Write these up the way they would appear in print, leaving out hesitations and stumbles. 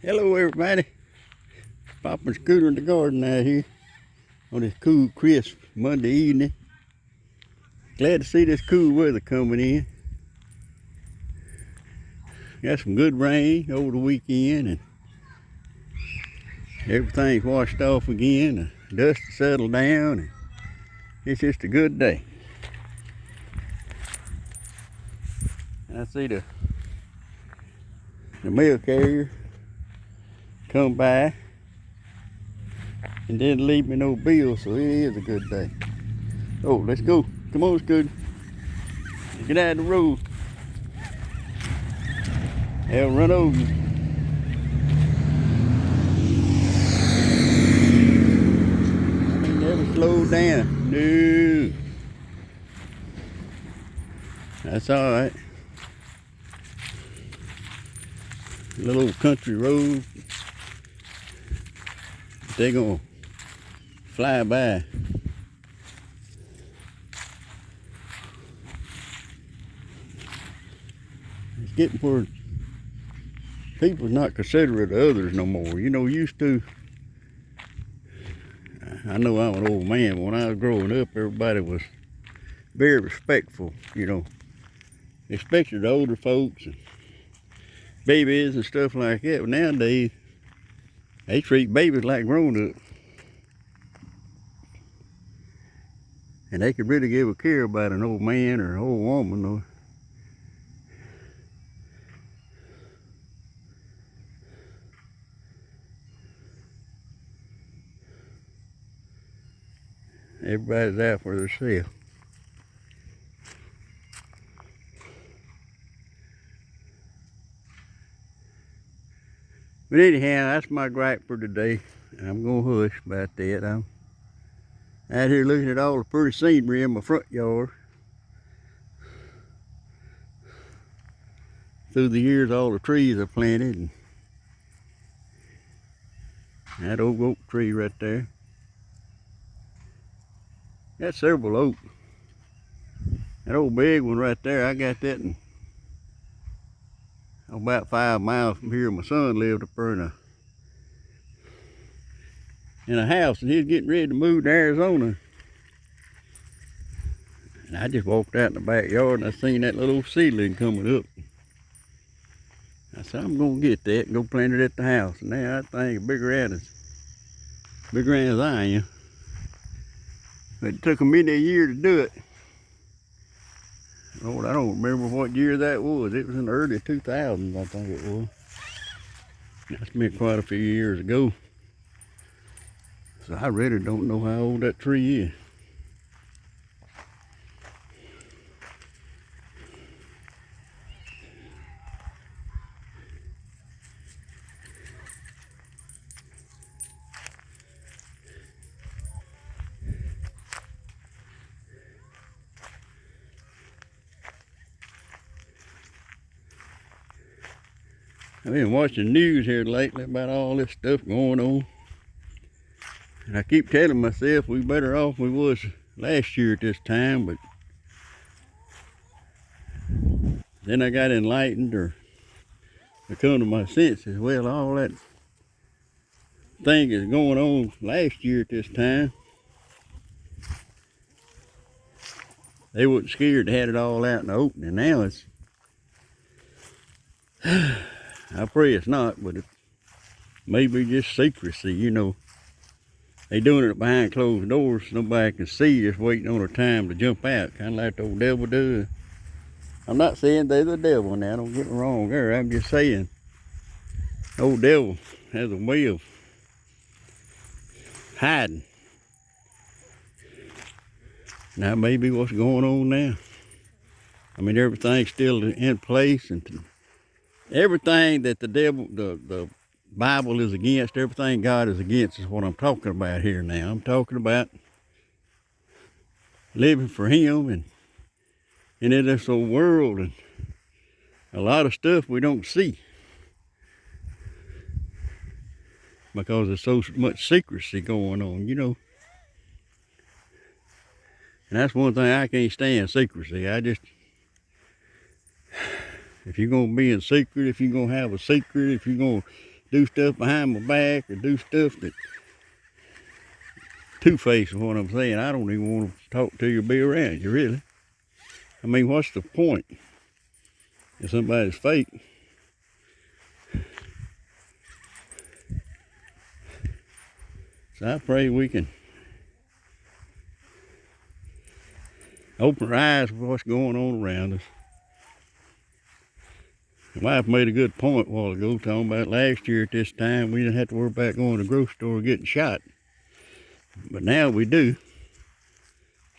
Hello everybody, popping Scooter in the garden out here on this cool, crisp Monday evening. Glad to see this cool weather coming in. Got some good rain over the weekend and everything's washed off again. The dust has settled down and it's just a good day. And I see the mail carrier come by and didn't leave me no bill, so it is a good day. Oh, let's go. Come on, Scooter. Get out of the road. They'll run over you. I ain't never slowed down. No. That's all right. Little old country road. They're gonna fly by. It's getting where people's not considerate of others no more. You know, used to, I know I'm an old man, but when I was growing up, everybody was very respectful, you know, especially the older folks and babies and stuff like that. But nowadays, they treat babies like grown-ups. And they could really give a care about an old man or an old woman. Or everybody's out for themselves. But anyhow, that's my gripe for today. I'm gonna hush about that. I'm out here looking at all the pretty scenery in my front yard. Through the years, all the trees I planted, and that old oak tree right there. Got several oaks. That old big one right there, I got that in about 5 miles from here. My son lived up there in a house, and he was getting ready to move to Arizona. And I just walked out in the backyard and I seen that little seedling coming up. I said, I'm gonna get that and go plant it at the house. And now that thing is bigger as I am. But it took me a year to do it. Lord, I don't remember what year that was. It was in the early 2000s, I think it was. That's been quite a few years ago. So I really don't know how old that tree is. I've been watching the news here lately about all this stuff going on. And I keep telling myself we better off we was last year at this time, but then I got enlightened or I come to my senses. Well, all that thing is going on last year at this time. They wasn't scared to have it all out in the open, and now it's, I pray it's not, but it may be just secrecy, you know. They doing it behind closed doors so nobody can see, just waiting on their time to jump out, kind of like the old devil does. I'm not saying they're the devil now, don't get me wrong there. I'm just saying the old devil has a way of hiding. Now maybe what's going on now. I mean, everything's still in place, and everything that the devil, the Bible is against, everything God is against is what I'm talking about here now. I'm talking about living for Him and in this old world, and a lot of stuff we don't see because there's so much secrecy going on, you know. And that's one thing I can't stand, secrecy. If you're going to be in secret, if you're going to have a secret, if you're going to do stuff behind my back or do stuff that two-faced is what I'm saying. I don't even want to talk to you or be around you, really. I mean, what's the point if somebody's fake? So I pray we can open our eyes to what's going on around us. My wife made a good point a while ago, talking about last year at this time, we didn't have to worry about going to the grocery store getting shot. But now we do.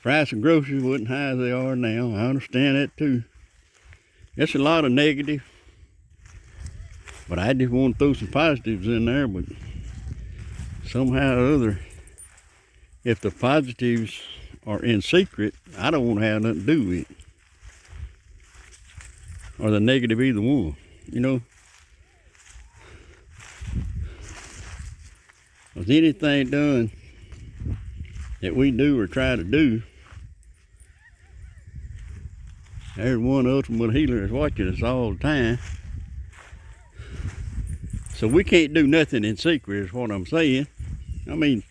Price of groceries wasn't high as they are now. I understand that too. It's a lot of negative. But I just want to throw some positives in there. But somehow or other, if the positives are in secret, I don't want to have nothing to do with it. Or the negative, either one, you know. Was anything done that we do or try to do, there's one ultimate healer that's watching us all the time. So we can't do nothing in secret is what I'm saying. I mean,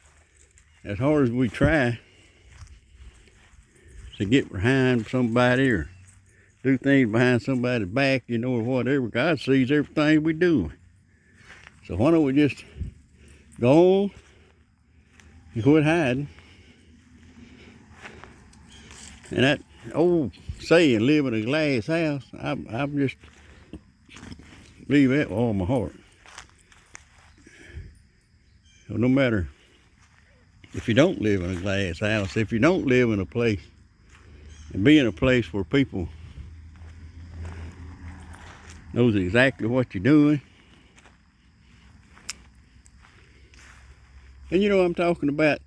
as hard as we try to get behind somebody or do things behind somebody's back, you know, or whatever, God sees everything we do. So why don't we just go on and quit hiding? And that old saying, live in a glass house, I'm just leave that with all my heart. So no matter if you don't live in a glass house, if you don't live in a place and be in a place where people knows exactly what you're doing. And you know I'm talking about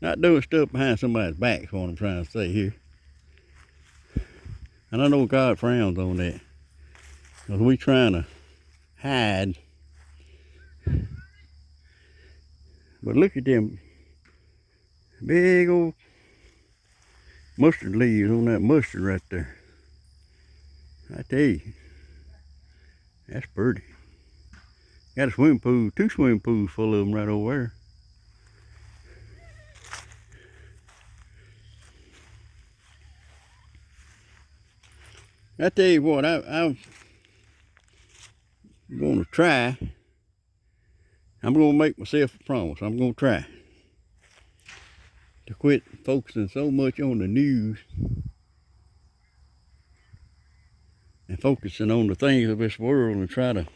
not doing stuff behind somebody's back is what I'm trying to say here. And I know God frowns on that. Because we trying to hide. But look at them big old mustard leaves on that mustard right there. I tell you, that's pretty. Got a swimming pool, 2 swimming pools full of them right over there. I tell you what, I'm going to try. I'm going to make myself a promise. I'm going to try to quit focusing so much on the news and focusing on the things of this world and try to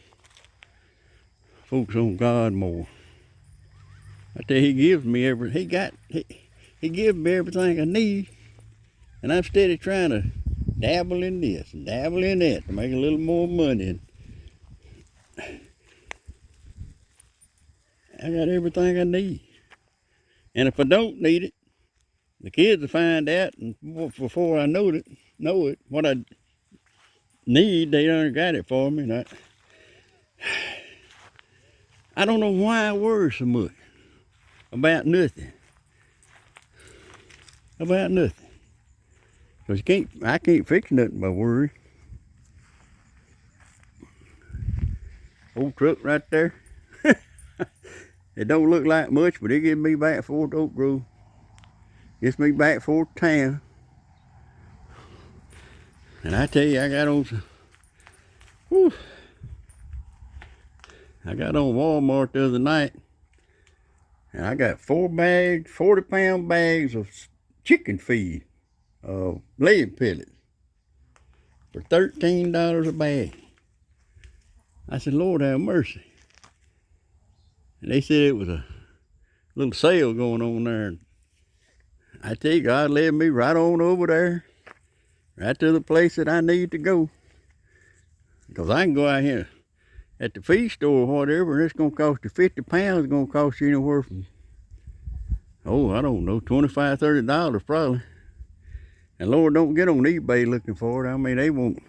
focus on God more. I tell you, He gives me He gives me everything I need, and I'm steady trying to dabble in this and dabble in that to make a little more money. I got everything I need. And if I don't need it, the kids will find out, and before I know it, what I need, they done got it for me. And I don't know why I worry so much about nothing. About nothing. Because I can't fix nothing by worry. Old truck right there. It don't look like much, but it gets me back Fort Oak Grove. Gets me back Fort Town. And I tell you, I got on Walmart the other night, and I got 4 bags, 40-pound bags of chicken feed, laying pellets, for $13 a bag. I said, Lord have mercy. And they said it was a little sale going on there. I tell you, God led me right on over there, right to the place that I need to go. Because I can go out here at the feed store or whatever, and it's going to cost you 50 pounds. It's going to cost you anywhere from, I don't know, $25, $30 probably. And Lord, don't get on eBay looking for it. I mean, they won't.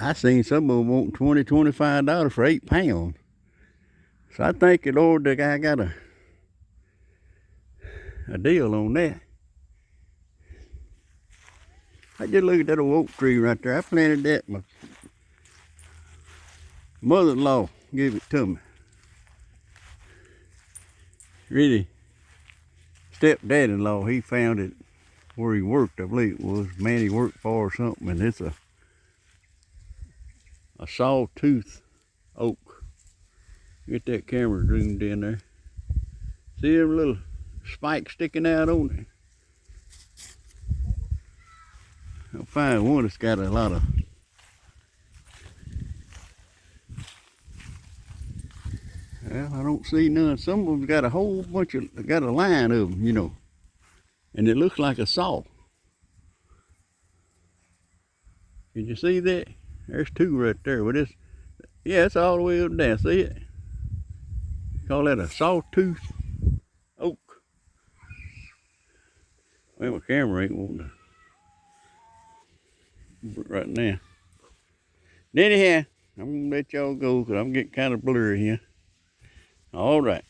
I seen some of them wanting $20, $25 for 8 pounds. So I thank the Lord that I got a deal on that. I just look at that old oak tree right there. I planted that Mother-in-law gave it to me. Really, stepdad-in-law, he found it where he worked, I believe it was. Man he worked for or something, and it's a sawtooth oak. Get that camera zoomed in there. See them little spikes sticking out on it? I'll find one that's got a lot of. Well, I don't see none. Some of them got a whole bunch of, got a line of them, you know. And it looks like a saw. Can you see that? There's two right there. But it's, yeah, it's all the way up down. See it? Call that a sawtooth oak. Well, my camera ain't wanting to right now. Anyhow, I'm gonna let y'all go because I'm getting kind of blurry here. All right.